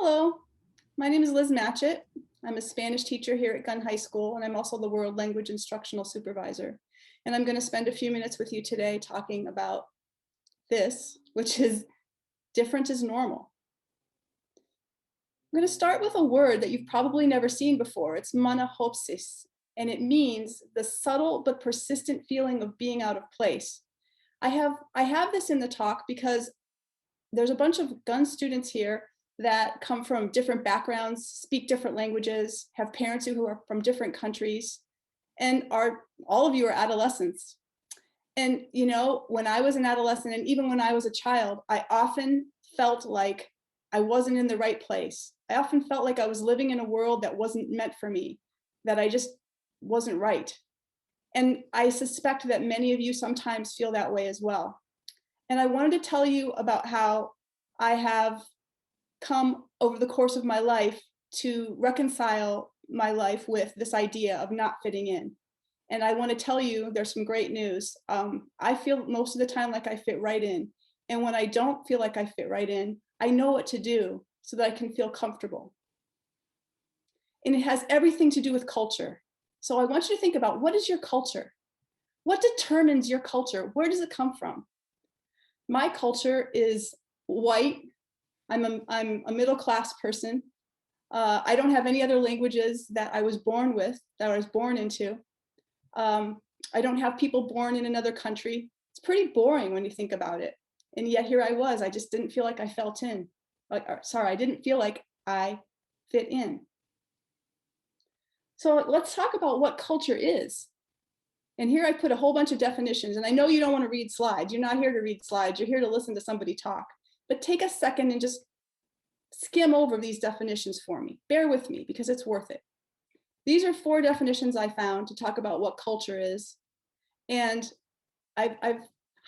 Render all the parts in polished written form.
Hello, my name is Liz Matchett. I'm a Spanish teacher here at Gunn High School, and I'm also the World Language Instructional Supervisor. And I'm going to spend a few minutes with you today talking about this, which is different is normal. I'm going to start with a word that you've probably never seen before. It's monopsis, and it means the subtle but persistent feeling of being out of place. I have this in the talk because there's a bunch of Gunn students here that come from different backgrounds, speak different languages, have parents who are from different countries, and all of you are adolescents. And you know, when I was an adolescent and even when I was a child, I often felt like I wasn't in the right place. I often felt like I was living in a world that wasn't meant for me, that I just wasn't right. And I suspect that many of you sometimes feel that way as well. And I wanted to tell you about how I have come over the course of my life to reconcile my life with this idea of not fitting in. And I want to tell you there's some great news. I feel most of the time like I fit right in. And when I don't feel like I fit right in, I know what to do so that I can feel comfortable. And it has everything to do with culture. So I want you to think about, what is your culture? What determines your culture? Where does it come from? My culture is white. I'm a middle-class person. I don't have any other languages that I was born with, that I was born into. I don't have people born in another country. It's pretty boring when you think about it. And yet here I was, I just didn't feel like I felt in. I didn't feel like I fit in. So let's talk about what culture is. And here I put a whole bunch of definitions, and I know you don't want to read slides. You're not here to read slides, you're here to listen to somebody talk. But take a second and just skim over these definitions for me. Bear with me because it's worth it. These are 4 definitions I found to talk about what culture is. And I've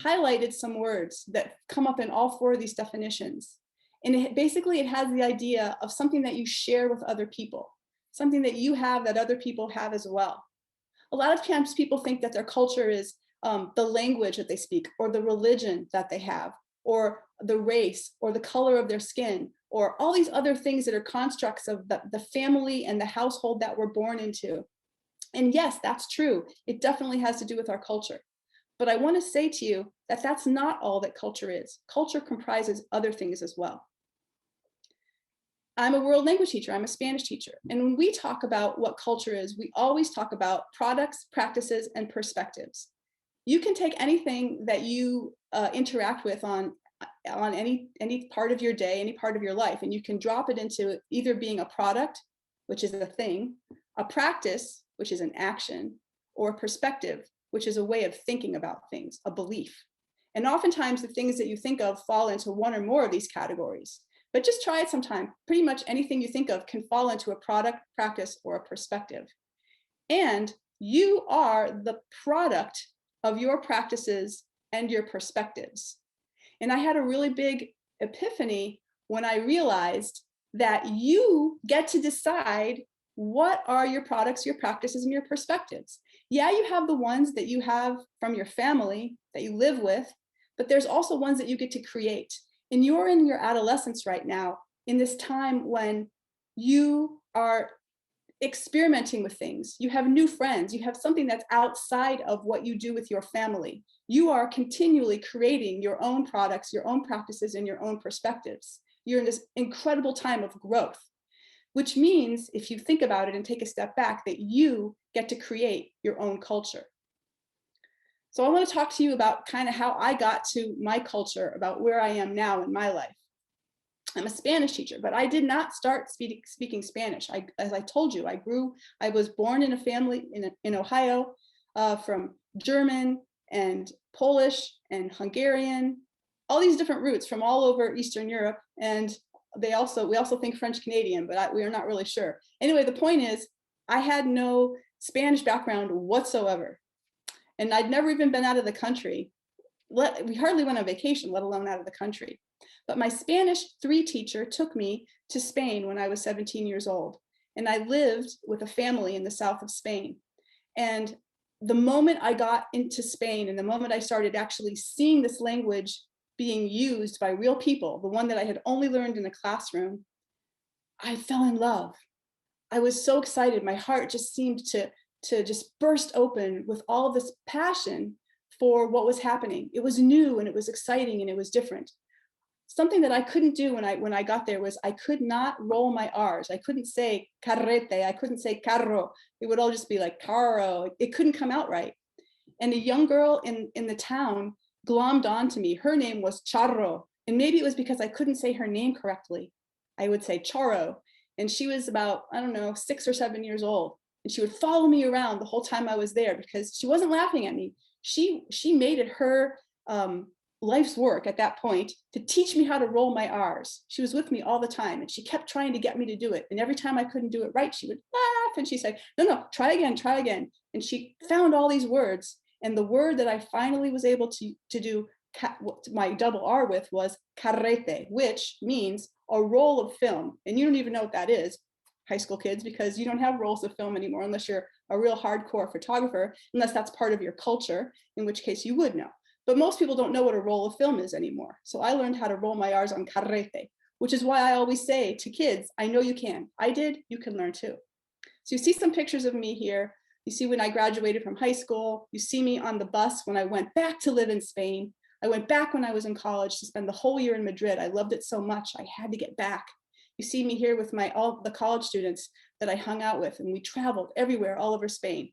highlighted some words that come up in all 4 of these definitions. And basically it has the idea of something that you share with other people, something that you have that other people have as well. A lot of times people think that their culture is the language that they speak, or the religion that they have, or the race, or the color of their skin, or all these other things that are constructs of the family and the household that we're born into. And yes, that's true. It definitely has to do with our culture. But I want to say to you that that's not all that culture is. Culture comprises other things as well. I'm a world language teacher. I'm a Spanish teacher. And when we talk about what culture is, we always talk about products, practices, and perspectives. You can take anything that you interact with on any part of your day, any part of your life, and you can drop it into either being a product, which is a thing, a practice, which is an action, or a perspective, which is a way of thinking about things, a belief. And oftentimes the things that you think of fall into one or more of these categories. But just try it sometime. Pretty much anything you think of can fall into a product, practice, or a perspective. And you are the product of your practices and your perspectives. And I had a really big epiphany when I realized that you get to decide what are your products, your practices, and your perspectives. Yeah, you have the ones that you have from your family that you live with, but there's also ones that you get to create. And you're in your adolescence right now, in this time when you are experimenting with things. You have new friends. You have something that's outside of what you do with your family. You are continually creating your own products, your own practices, and your own perspectives. You're in this incredible time of growth, which means, if you think about it and take a step back, that you get to create your own culture. So I want to talk to you about kind of how I got to my culture, about where I am now in my life. I'm a Spanish teacher, but I did not start speaking Spanish. As I told you, I was born in a family in Ohio from German and Polish and Hungarian, all these different roots from all over Eastern Europe. And we also think French Canadian, but we are not really sure. Anyway, the point is, I had no Spanish background whatsoever. And I'd never even been out of the country. We hardly went on vacation, let alone out of the country. But my Spanish 3 teacher took me to Spain when I was 17 years old. And I lived with a family in the south of Spain. And the moment I got into Spain and the moment I started actually seeing this language being used by real people, the one that I had only learned in a classroom, I fell in love. I was so excited. My heart just seemed to just burst open with all of this passion for what was happening. It was new and it was exciting and it was different. Something that I couldn't do when I got there was I could not roll my R's. I couldn't say carrete. I couldn't say carro. It would all just be like caro. It couldn't come out right. And a young girl in the town glommed onto me. Her name was Charro. And maybe it was because I couldn't say her name correctly. I would say Charo. And she was about, I don't know, 6 or 7 years old. And she would follow me around the whole time I was there because she wasn't laughing at me. She made it her life's work at that point to teach me how to roll my R's. She was with me all the time and she kept trying to get me to do it. And every time I couldn't do it right, she would laugh and she'd say, no, try again, try again. And she found all these words. And the word that I finally was able to do my double R with was carrete, which means a roll of film. And you don't even know what that is, high school kids, because you don't have rolls of film anymore unless you're a real hardcore photographer, unless that's part of your culture, in which case you would know. But most people don't know what a roll of film is anymore. So I learned how to roll my R's on carrete, which is why I always say to kids, I know you can. I did, you can learn too. So you see some pictures of me here. You see when I graduated from high school. You see me on the bus when I went back to live in Spain. I went back when I was in college to spend the whole year in Madrid. I loved it so much, I had to get back. You see me here with all the college students that I hung out with, and we traveled everywhere, all over Spain.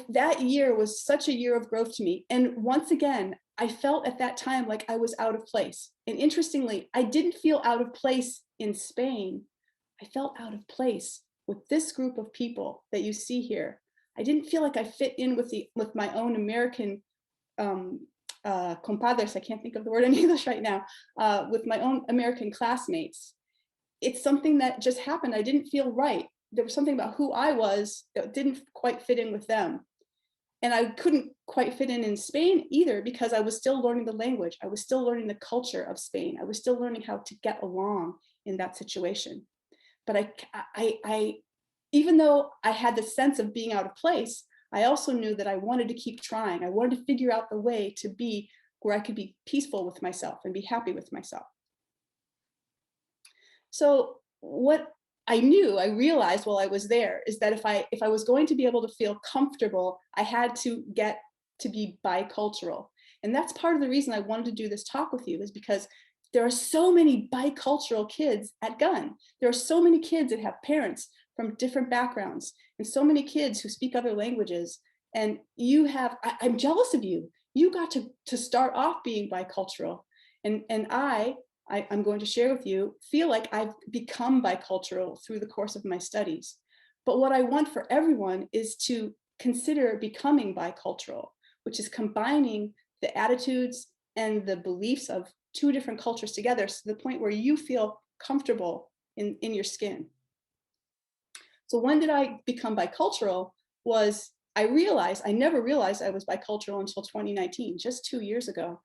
That year was such a year of growth to me. And once again, I felt at that time like I was out of place. And interestingly, I didn't feel out of place in Spain. I felt out of place with this group of people that you see here. I didn't feel like I fit in with my own American compadres, I can't think of the word in English right now, with my own American classmates. It's something that just happened. I didn't feel right. There was something about who I was that didn't quite fit in with them. And I couldn't quite fit in Spain either because I was still learning the language. I was still learning the culture of Spain. I was still learning how to get along in that situation. But I even though I had the sense of being out of place, I also knew that I wanted to keep trying. I wanted to figure out the way to be where I could be peaceful with myself and be happy with myself. So what I realized while I was there is that if I was going to be able to feel comfortable, I had to get to be bicultural. And that's part of the reason I wanted to do this talk with you, is because there are so many bicultural kids at Gunn. There are so many kids that have parents from different backgrounds and so many kids who speak other languages. And I'm jealous of you. You got to start off being bicultural. And I'm going to share with you, feel like I've become bicultural through the course of my studies. But what I want for everyone is to consider becoming bicultural, which is combining the attitudes and the beliefs of two different cultures together to the point where you feel comfortable in your skin. So when did I become bicultural? I never realized I was bicultural until 2019, just 2 years ago.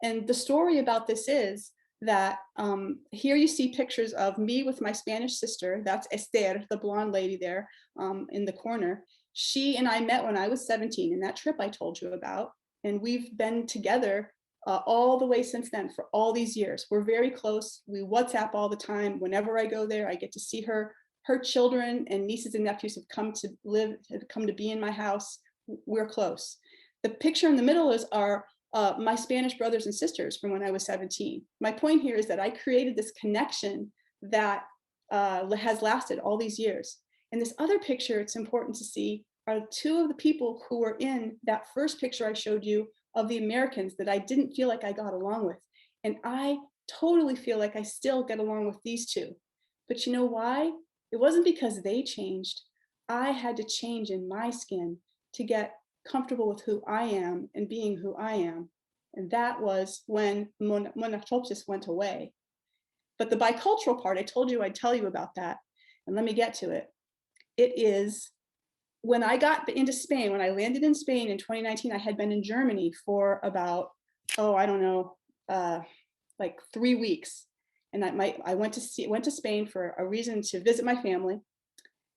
And the story about this is that here you see pictures of me with my Spanish sister. That's Esther, the blonde lady there in the corner. She and I met when I was 17 in that trip I told you about. And we've been together all the way since then for all these years. We're very close. We WhatsApp all the time. Whenever I go there, I get to see her. Her children and nieces and nephews have come to be in my house. We're close. The picture in the middle are my Spanish brothers and sisters from when I was 17. My point here is that I created this connection that has lasted all these years. And this other picture, it's important to see, are two of the people who were in that first picture I showed you of the Americans that I didn't feel like I got along with. And I totally feel like I still get along with these two. But you know why? It wasn't because they changed. I had to change in my skin to get comfortable with who I am and being who I am. And that was when Monopsis went away. But the bicultural part, I told you I'd tell you about that. And let me get to it. It is when I got into Spain, when I landed in Spain in 2019, I had been in Germany for about, like 3 weeks. And I went to Spain for a reason to visit my family.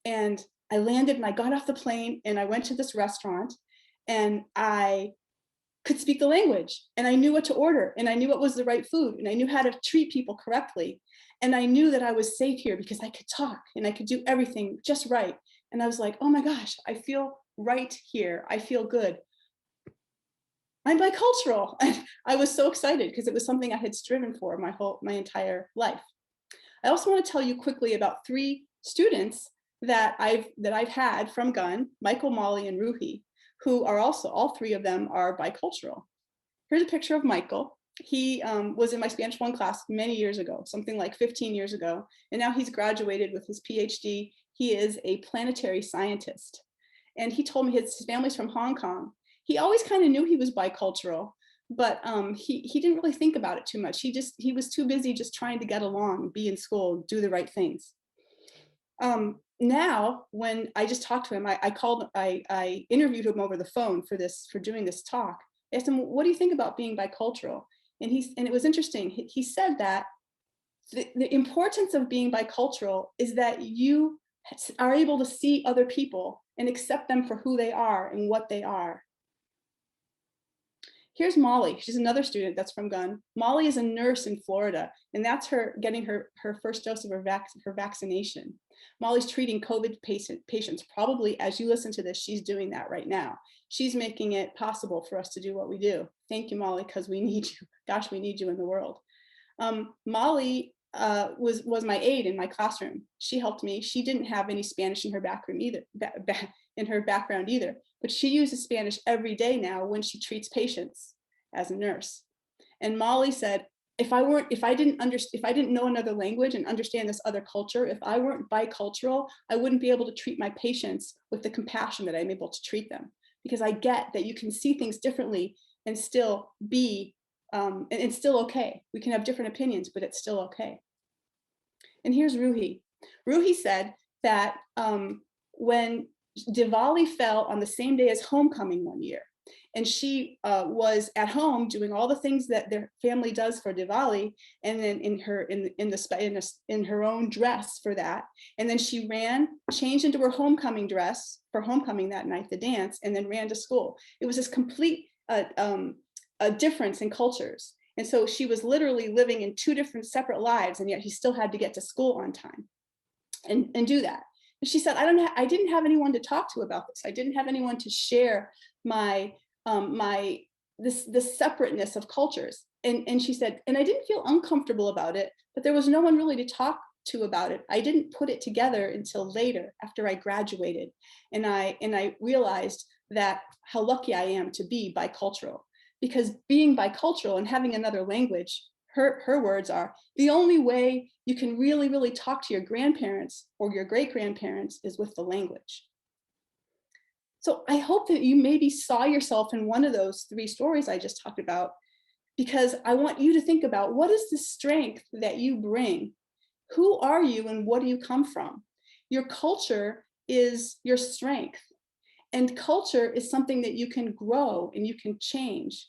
And I landed and I got off the plane and I went to this restaurant and I could speak the language, and I knew what to order, and I knew what was the right food, and I knew how to treat people correctly. And I knew that I was safe here because I could talk and I could do everything just right. And I was like, oh my gosh, I feel right here. I feel good. I'm bicultural. And I was so excited because it was something I had striven for my entire life. I also want to tell you quickly about 3 students that I've had from Gunn, Michael, Molly, and Ruhi, who are also, all 3 of them are bicultural. Here's a picture of Michael. He was in my Spanish 1 class many years ago, something like 15 years ago, and now he's graduated with his PhD. He is a planetary scientist. And he told me his family's from Hong Kong. He always kind of knew he was bicultural, but he didn't really think about it too much. He was too busy just trying to get along, be in school, do the right things. Now, when I just talked to him, I interviewed him over the phone for doing this talk. I asked him, what do you think about being bicultural? And it was interesting. He said that the importance of being bicultural is that you are able to see other people and accept them for who they are and what they are. Here's Molly. She's another student that's from Gunn. Molly is a nurse in Florida, and that's her getting her first dose of her vaccination. Molly's treating COVID patients. Probably as you listen to this, she's doing that right now. She's making it possible for us to do what we do. Thank you, Molly, because we need you. Gosh, we need you in the world. Molly was my aide in my classroom. She helped me. She didn't have any Spanish in her background either, but she uses Spanish every day now when she treats patients as a nurse. And Molly said, if I didn't know another language and understand this other culture, if I weren't bicultural, I wouldn't be able to treat my patients with the compassion that I'm able to treat them, because I get that you can see things differently and still be and it's still okay. We can have different opinions, but it's still okay. And here's Ruhi. Ruhi said that when Diwali fell on the same day as homecoming one year, and she was at home doing all the things that their family does for Diwali, and then in her own dress for that, and then she changed into her homecoming dress for homecoming that night, the dance, and then ran to school. It was this complete a difference in cultures. And so she was literally living in 2 different separate lives, and yet he still had to get to school on time and do that. And she said, I didn't have anyone to talk to about this. I didn't have anyone to share this separateness of cultures. And she said, and I didn't feel uncomfortable about it, but there was no one really to talk to about it. I didn't put it together until later, after I graduated. And I realized that how lucky I am to be bicultural. Because being bicultural and having another language, her words are, the only way you can really, really talk to your grandparents or your great-grandparents is with the language. So I hope that you maybe saw yourself in one of those 3 stories I just talked about, because I want you to think about, what is the strength that you bring? Who are you and what do you come from? Your culture is your strength. And culture is something that you can grow and you can change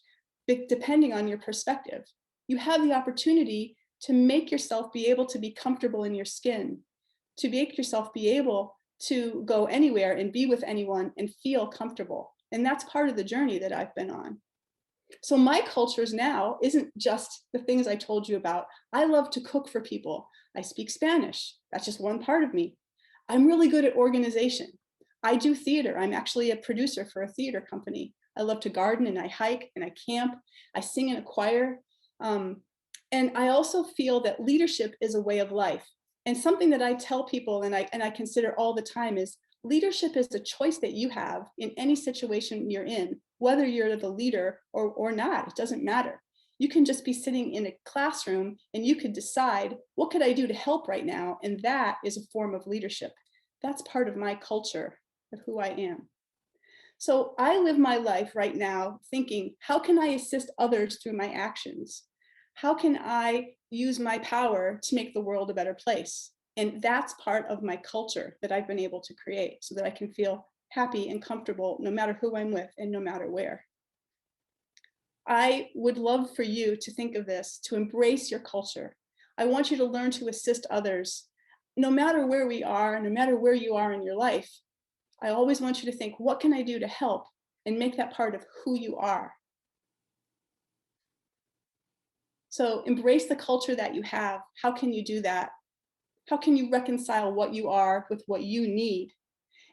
depending on your perspective. You have the opportunity to make yourself be able to be comfortable in your skin, to make yourself be able to go anywhere and be with anyone and feel comfortable. And that's part of the journey that I've been on. So my cultures now isn't just the things I told you about. I love to cook for people. I speak Spanish. That's just one part of me. I'm really good at organization. I do theater. I'm actually a producer for a theater company. I love to garden and I hike and I camp. I sing in a choir. And I also feel that leadership is a way of life. And something that I tell people and I consider all the time is, leadership is a choice that you have in any situation you're in, whether you're the leader or not. It doesn't matter. You can just be sitting in a classroom and you could decide, what could I do to help right now? And that is a form of leadership. That's part of my culture of who I am. So I live my life right now thinking, how can I assist others through my actions? How can I use my power to make the world a better place? And that's part of my culture that I've been able to create so that I can feel happy and comfortable no matter who I'm with and no matter where. I would love for you to think of this, to embrace your culture. I want you to learn to assist others, no matter where we are, no matter where you are in your life. I always want you to think, what can I do to help and make that part of who you are? So embrace the culture that you have. How can you do that? How can you reconcile what you are with what you need?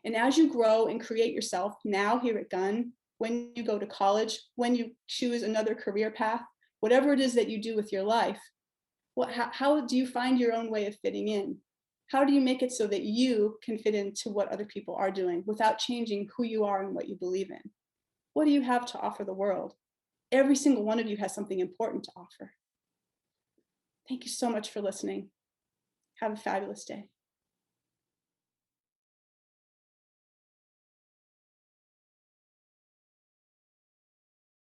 And as you grow and create yourself now here at Gunn, when you go to college, when you choose another career path, whatever it is that you do with your life, how do you find your own way of fitting in? How do you make it so that you can fit into what other people are doing without changing who you are and what you believe in? What do you have to offer the world? Every single one of you has something important to offer. Thank you so much for listening. Have a fabulous day.